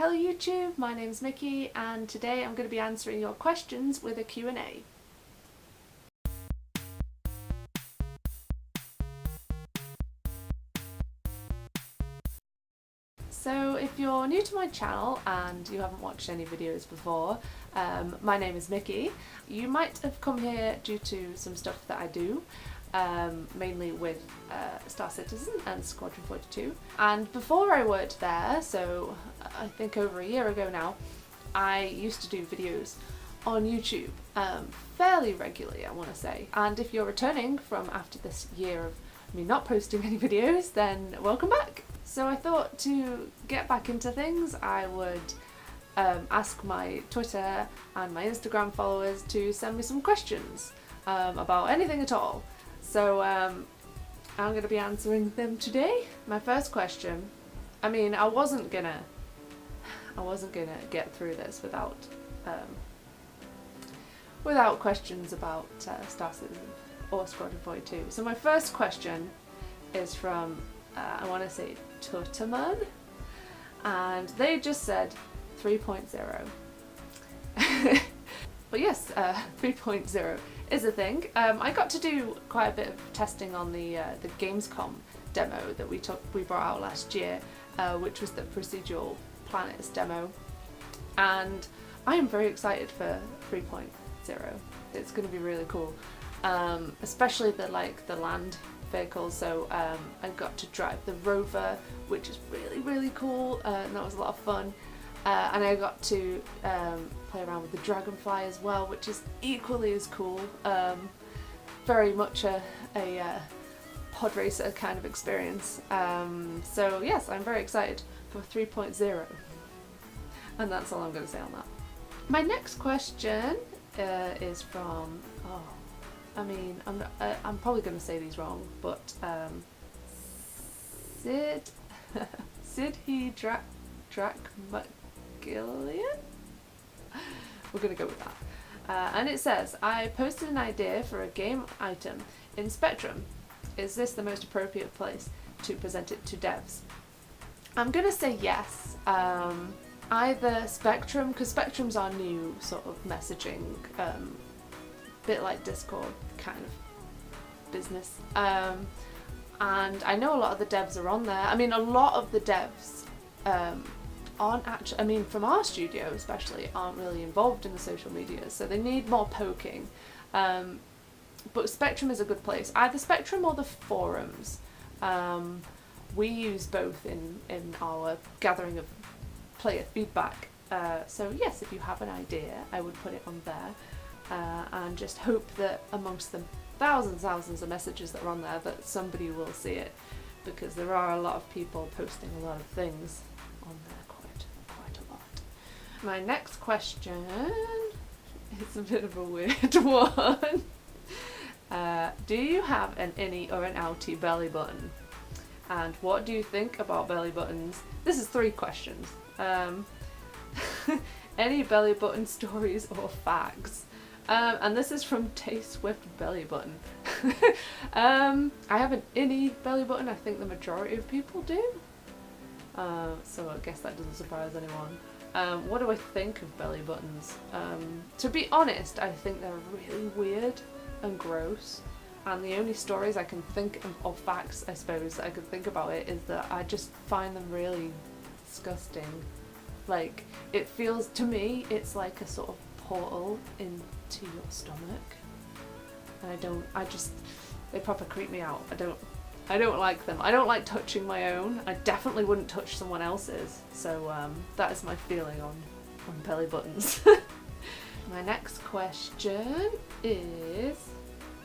Hello YouTube, my name's Mici and today I'm going to be answering your questions with a Q&A. So if you're new to my channel and you haven't watched any videos before, my name is Mici. You might have come here due to some stuff that I do, mainly with Star Citizen and Squadron 42. And before I worked there, so I think over a year ago now, I used to do videos on YouTube fairly regularly, I want to say. And if you're returning from after this year of me not posting any videos, then welcome back. So I thought to get back into things, I would ask my Twitter and my Instagram followers to send me some questions about anything at all. So I'm going to be answering them today. My first question, I mean, I wasn't gonna get through this without questions about Star Citizen or Squadron 42. So my first question is from I want to say Tutterman, and they just said 3.0. But yes, 3.0 is a thing. I got to do quite a bit of testing on the Gamescom demo that we brought out last year, which was the Procedural Planets demo, and I am very excited for 3.0. It's going to be really cool, especially the land vehicles. So I got to drive the rover, which is really cool, and that was a lot of fun. And I got to play around with the dragonfly as well, which is equally as cool. Very much a pod racer kind of experience. So yes, I'm very excited for 3.0, and that's all I'm going to say on that. My next question is from I'm probably going to say these wrong, but Sidhi Drakmagillian? We're going to go with that. And it says, I posted an idea for a game item in Spectrum. Is this the most appropriate place to present it to devs? I'm going to say yes. Either Spectrum, because Spectrum's our new sort of messaging, bit like Discord kind of business. And I know a lot of the devs are on there. I mean, a lot of the devs aren't actually, I mean, from our studio especially, aren't really involved in the social media, so they need more poking. But Spectrum is a good place. Either Spectrum or the forums. We use both in our gathering of player feedback. So yes, if you have an idea, I would put it on there. And just hope that amongst the thousands of messages that are on there, that somebody will see it, because there are a lot of people posting a lot of things on there, quite a lot. My next question is a bit of a weird one. Do you have an innie or an outie belly button? And what do you think about belly buttons? This is 3 questions. Any belly button stories or facts? And this is from Tay Swift Belly Button. I have an innie belly button. I think the majority of people do. So I guess that doesn't surprise anyone. What do I think of belly buttons? To be honest, I think they're really weird and gross. And the only stories I can think of, or facts I suppose, that I could think about it, is that I just find them really disgusting. Like, it feels, to me, it's like a sort of portal into your stomach, and they proper creep me out. I don't like them. I don't like touching my own. I definitely wouldn't touch someone else's. So that is my feeling on belly buttons. My next question is,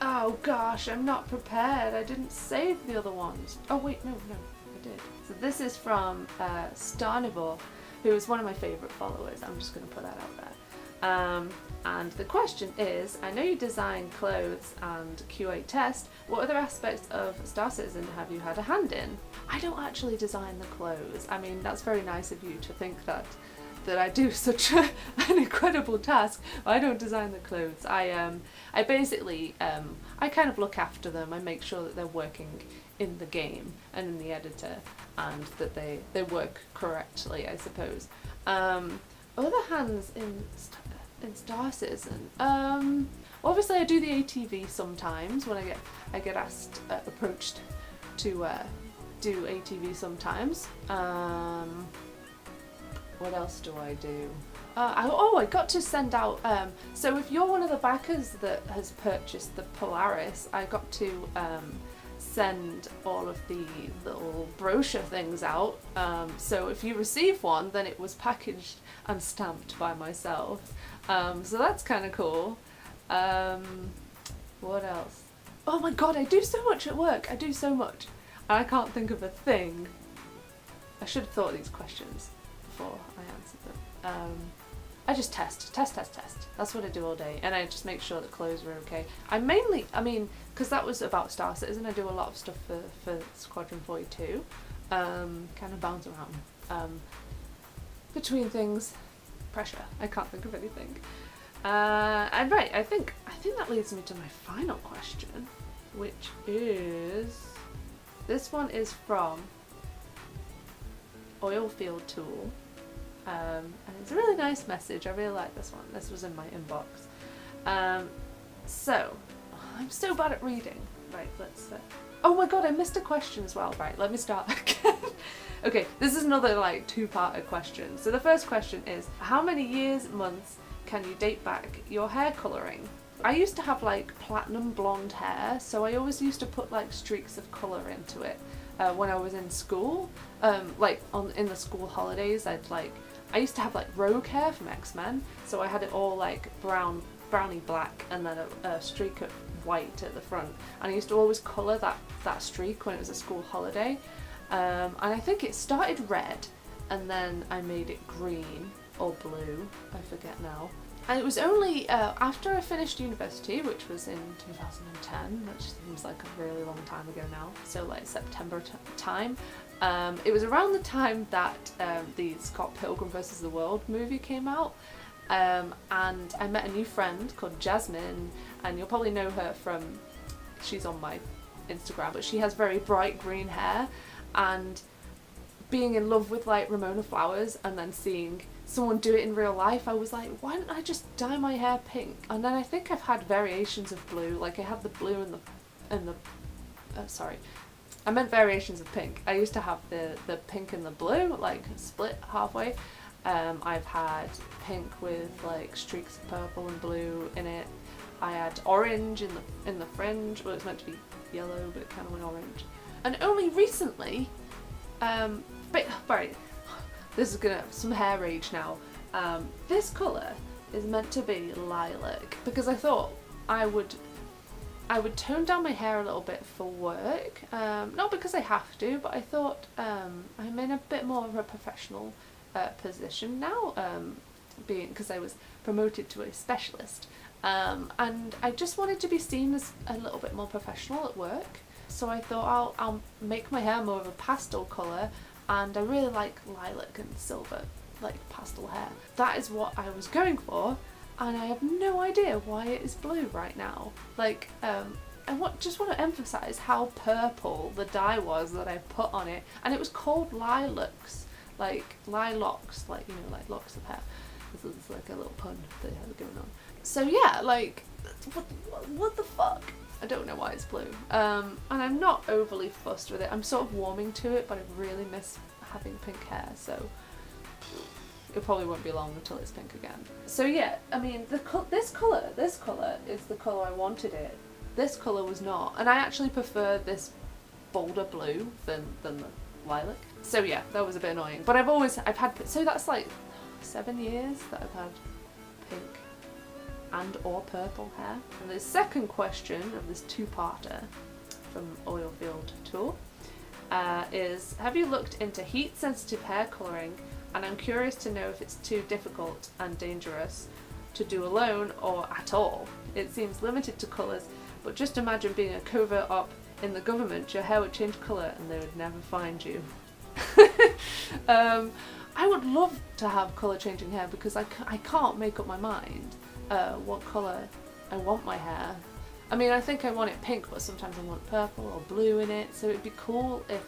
oh gosh, I'm not prepared. I didn't save the other ones. Oh wait, no, I did. So this is from Starnivore, who is one of my favourite followers. I'm just going to put that out there. And the question is, I know you design clothes and QA test. What other aspects of Star Citizen have you had a hand in? I don't actually design the clothes. I mean, that's very nice of you to think that I do such an incredible task. I don't design the clothes. I basically I kind of look after them. I make sure that they're working in the game and in the editor, and that they work correctly, I suppose. Other hands in Star Citizen. Obviously I do the ATV sometimes when I get asked, approached to do ATV sometimes. What else do I do? I got to send out, so if you're one of the backers that has purchased the Polaris, I got to send all of the little brochure things out. So if you receive one, then it was packaged and stamped by myself. So that's kind of cool. What else? Oh my god, I do so much at work. I do so much. And I can't think of a thing. I should have thought of these questions before I answered them. I just test. That's what I do all day, and I just make sure that clothes are okay. Because that was about Star Citizen, I do a lot of stuff for Squadron 42. Kind of bounce around between things. Pressure. I can't think of anything. And right, I think that leads me to my final question, which is, this one is from Oilfield Tool. And it's a really nice message. I really like this one. This was in my inbox. So, I'm so bad at reading. Right, let's... oh my god, I missed a question as well. Right, let me start again. Okay, this is another like two-parter question. So the first question is, how many years, months can you date back your hair colouring? I used to have like platinum blonde hair, so I always used to put like streaks of colour into it when I was in school. In the school holidays, I used to have like rogue hair from X-Men, so I had it all like browny black and then a streak of white at the front, and I used to always colour that streak when it was a school holiday, and I think it started red and then I made it green or blue, I forget now. And it was only after I finished university, which was in 2010, which seems like a really long time ago now, so like September time. It was around the time that the Scott Pilgrim vs. the World movie came out, and I met a new friend called Jasmine, and you'll probably know her from, she's on my Instagram, but she has very bright green hair, and being in love with like Ramona Flowers and then seeing someone do it in real life, I was like, why don't I just dye my hair pink? And then I think I've had variations of blue, like I have the blue and the I meant variations of pink. I used to have the pink and the blue, like split halfway. I've had pink with like streaks of purple and blue in it. I had orange in the fringe. Well, it's meant to be yellow, but it kind of went orange. And only recently, this is gonna some hair rage now. This colour is meant to be lilac because I thought I would tone down my hair a little bit for work, not because I have to, but I thought I'm in a bit more of a professional position now, because I was promoted to a specialist, and I just wanted to be seen as a little bit more professional at work, so I thought I'll make my hair more of a pastel colour, and I really like lilac and silver, like pastel hair. That is what I was going for, and I have no idea why it is blue right now. Like, I just want to emphasise how purple the dye was that I put on it, and it was called lilacs, like lilacs, like, you know, like locks of hair. This is like a little pun they have going on. So yeah, like, what the fuck? I don't know why it's blue, and I'm not overly fussed with it. I'm sort of warming to it, but I really miss having pink hair, so it probably won't be long until it's pink again. So yeah, I mean, this colour is the colour I wanted it. This colour was not, and I actually prefer this bolder blue than the lilac. So yeah, that was a bit annoying. But I've had, so that's like 7 years that I've had pink and or purple hair. And the second question of this two-parter from Oilfield Tool is, have you looked into heat-sensitive hair colouring? And I'm curious to know if it's too difficult and dangerous to do alone or at all. It seems limited to colours, but just imagine being a covert op in the government. Your hair would change colour and they would never find you. I would love to have colour changing hair because I can't make up my mind what colour I want my hair. I mean, I think I want it pink, but sometimes I want purple or blue in it, so it'd be cool if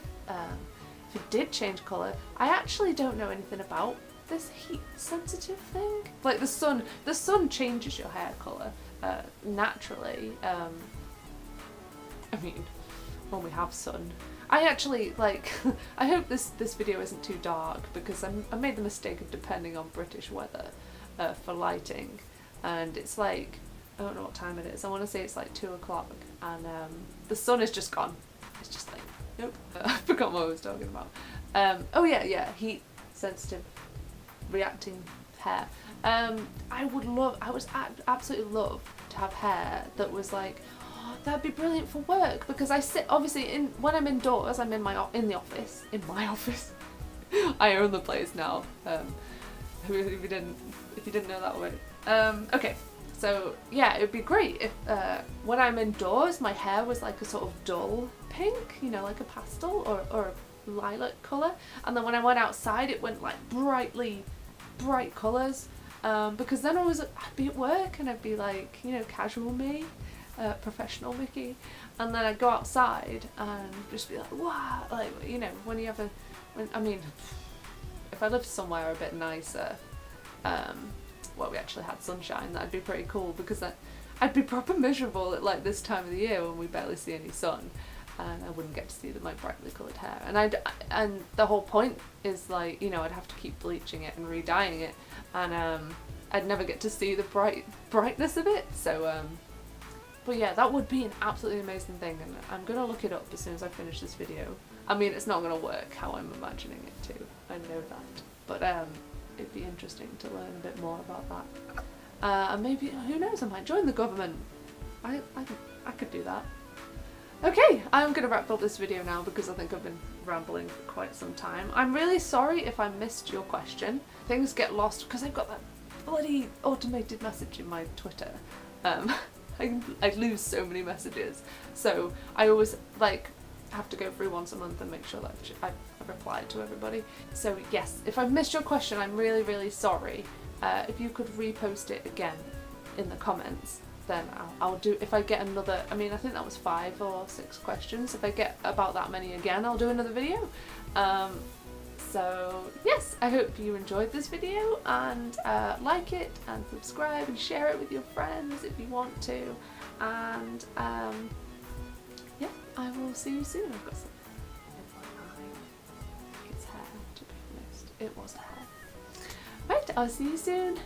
it did change colour. I actually don't know anything about this heat sensitive thing. Like the sun changes your hair colour naturally. I mean, when we have sun. I actually, like, I hope this video isn't too dark because I made the mistake of depending on British weather for lighting, and it's like, I don't know what time it is, I want to say it's like 2 o'clock, and the sun is just gone. It's just like, nope, I forgot what I was talking about. Oh yeah, heat sensitive reacting hair. I would absolutely love to have hair that was like, oh, that'd be brilliant for work, because I sit, obviously, when I'm indoors, I'm in the office. I own the place now. If you didn't know that already. Okay, so yeah, it would be great if when I'm indoors, my hair was like a sort of dull pink, you know, like a pastel or a lilac colour, and then when I went outside, it went like bright colours. Because then I'd be at work and I'd be like, you know, casual me, professional Mici, and then I'd go outside and just be like, wow, like, you know, when you have I mean, if I lived somewhere a bit nicer, where we actually had sunshine, that'd be pretty cool, because I'd be proper miserable at like this time of the year when we barely see any sun, and I wouldn't get to see my brightly coloured hair, and the whole point is, like, you know, I'd have to keep bleaching it and re-dyeing it, and I'd never get to see the brightness of it. So but yeah, that would be an absolutely amazing thing, and I'm gonna look it up as soon as I finish this video. I mean, it's not gonna work how I'm imagining it to, I know that, but it'd be interesting to learn a bit more about that, and maybe, who knows, I might join the government. I could do that. Okay, I'm going to wrap up this video now because I think I've been rambling for quite some time. I'm really sorry if I missed your question. Things get lost because I've got that bloody automated message in my Twitter. I lose so many messages, so I always have to go through once a month and make sure that I've replied to everybody. So yes, if I've missed your question, I'm really sorry. If you could repost it again in the comments, then I'll do, if I get another, I mean, I think that was 5 or 6 questions. If I get about that many again, I'll do another video. So yes, I hope you enjoyed this video, and like it and subscribe and share it with your friends if you want to, and yeah, I will see you soon. I've got some in my eye. It's hair, to be honest. It was hair. Right, I'll see you soon.